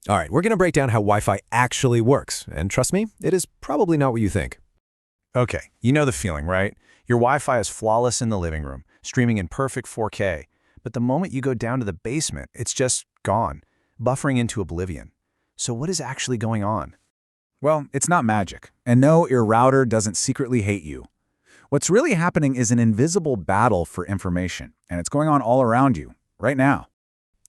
All right, we're going to break down how Wi-Fi actually works, and trust me, it is probably not what you think. Okay, you know the feeling, right? Your Wi-Fi is flawless in the living room, streaming in perfect 4K. But the moment you go down to the basement, it's just gone, buffering into oblivion. So what is actually going on? Well, it's not magic. And no, your router doesn't secretly hate you. What's really happening is an invisible battle for information, and it's going on all around you, right now.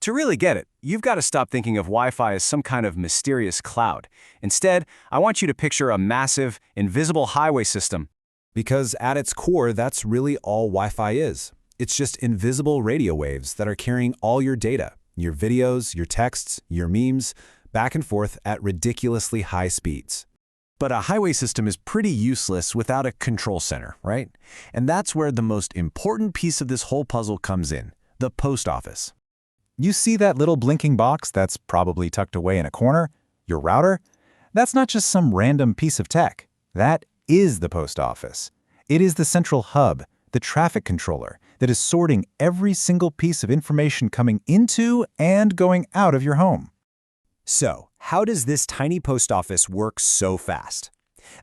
To really get it, you've got to stop thinking of Wi-Fi as some kind of mysterious cloud. Instead, I want you to picture a massive, invisible highway system. Because at its core, that's really all Wi-Fi is. It's just invisible radio waves that are carrying all your data, your videos, your texts, your memes, back and forth at ridiculously high speeds. But a highway system is pretty useless without a control center, right? And that's where the most important piece of this whole puzzle comes in, the post office. You see that little blinking box that's probably tucked away in a corner? Your router? That's not just some random piece of tech. That is the post office. It is the central hub, the traffic controller, that is sorting every single piece of information coming into and going out of your home. So, how does this tiny post office work so fast?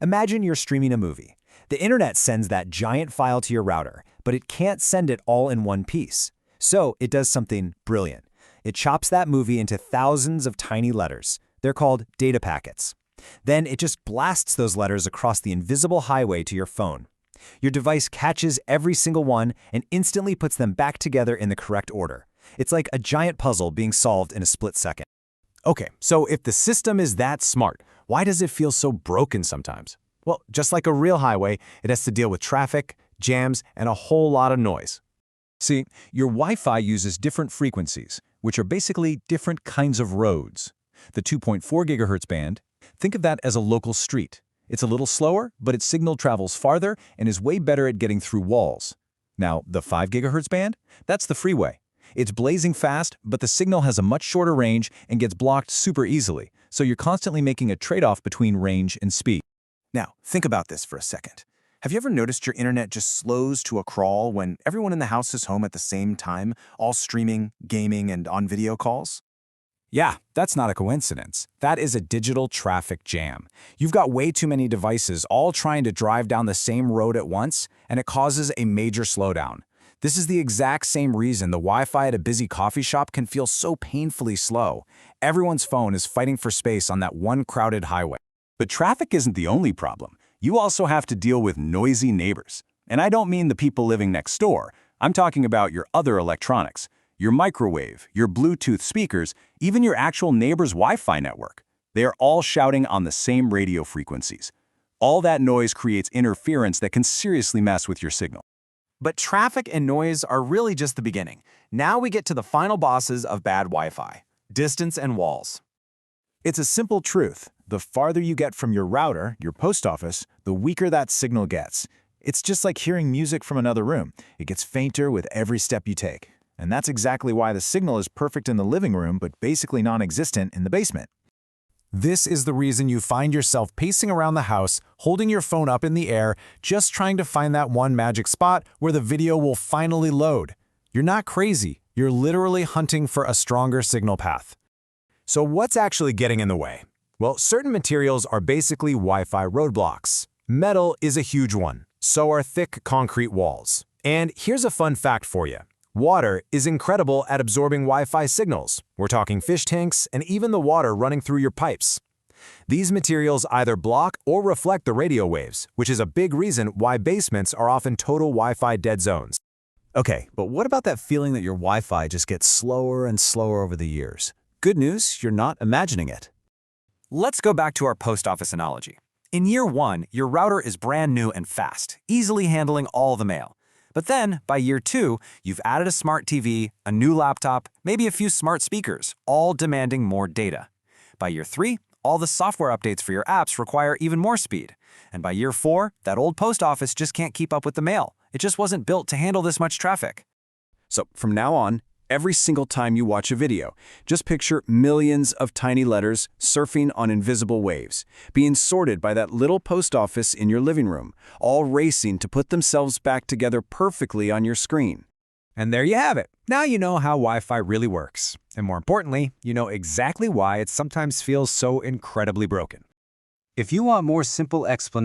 Imagine you're streaming a movie. The internet sends that giant file to your router, but it can't send it all in one piece. So, it does something brilliant. It chops that movie into thousands of tiny letters. They're called data packets. Then it just blasts those letters across the invisible highway to your phone. Your device catches every single one and instantly puts them back together in the correct order. It's like a giant puzzle being solved in a split second. Okay, so if the system is that smart, why does it feel so broken sometimes? Well, just like a real highway, it has to deal with traffic, jams, and a whole lot of noise. See, your Wi-Fi uses different frequencies, which are basically different kinds of roads. The 2.4 gigahertz band, think of that as a local street. It's a little slower, but its signal travels farther and is way better at getting through walls. Now, the 5 gigahertz band, that's the freeway. It's blazing fast, but the signal has a much shorter range and gets blocked super easily, so you're constantly making a trade-off between range and speed. Now, think about this for a second. Have you ever noticed your internet just slows to a crawl when everyone in the house is home at the same time, all streaming, gaming, and on video calls? Yeah, that's not a coincidence. That is a digital traffic jam. You've got way too many devices all trying to drive down the same road at once, and it causes a major slowdown. This is the exact same reason the Wi-Fi at a busy coffee shop can feel so painfully slow. Everyone's phone is fighting for space on that one crowded highway. But traffic isn't the only problem. You also have to deal with noisy neighbors. And I don't mean the people living next door. I'm talking about your other electronics, your microwave, your Bluetooth speakers, even your actual neighbor's Wi-Fi network. They are all shouting on the same radio frequencies. All that noise creates interference that can seriously mess with your signal. But traffic and noise are really just the beginning. Now we get to the final bosses of bad Wi-Fi: distance and walls. It's a simple truth. The farther you get from your router, your post office, the weaker that signal gets. It's just like hearing music from another room. It gets fainter with every step you take. And that's exactly why the signal is perfect in the living room but basically non-existent in the basement. This is the reason you find yourself pacing around the house, holding your phone up in the air, just trying to find that one magic spot where the video will finally load. You're not crazy. You're literally hunting for a stronger signal path. So what's actually getting in the way? Well, certain materials are basically Wi-Fi roadblocks. Metal is a huge one. So are thick concrete walls. And here's a fun fact for you. Water is incredible at absorbing Wi-Fi signals. We're talking fish tanks and even the water running through your pipes. These materials either block or reflect the radio waves, which is a big reason why basements are often total Wi-Fi dead zones. Okay, but what about that feeling that your Wi-Fi just gets slower and slower over the years? Good news, you're not imagining it. Let's go back to our post office analogy. In year one, your router is brand new and fast, easily handling all the mail. But then, by year two, you've added a smart TV, a new laptop, maybe a few smart speakers, all demanding more data. By year three, all the software updates for your apps require even more speed. And by year four, that old post office just can't keep up with the mail. It just wasn't built to handle this much traffic. So from now on, every single time you watch a video, just picture millions of tiny letters surfing on invisible waves, being sorted by that little post office in your living room, all racing to put themselves back together perfectly on your screen. And there you have it. Now you know how Wi-Fi really works. And more importantly, you know exactly why it sometimes feels so incredibly broken. If you want more simple explanations,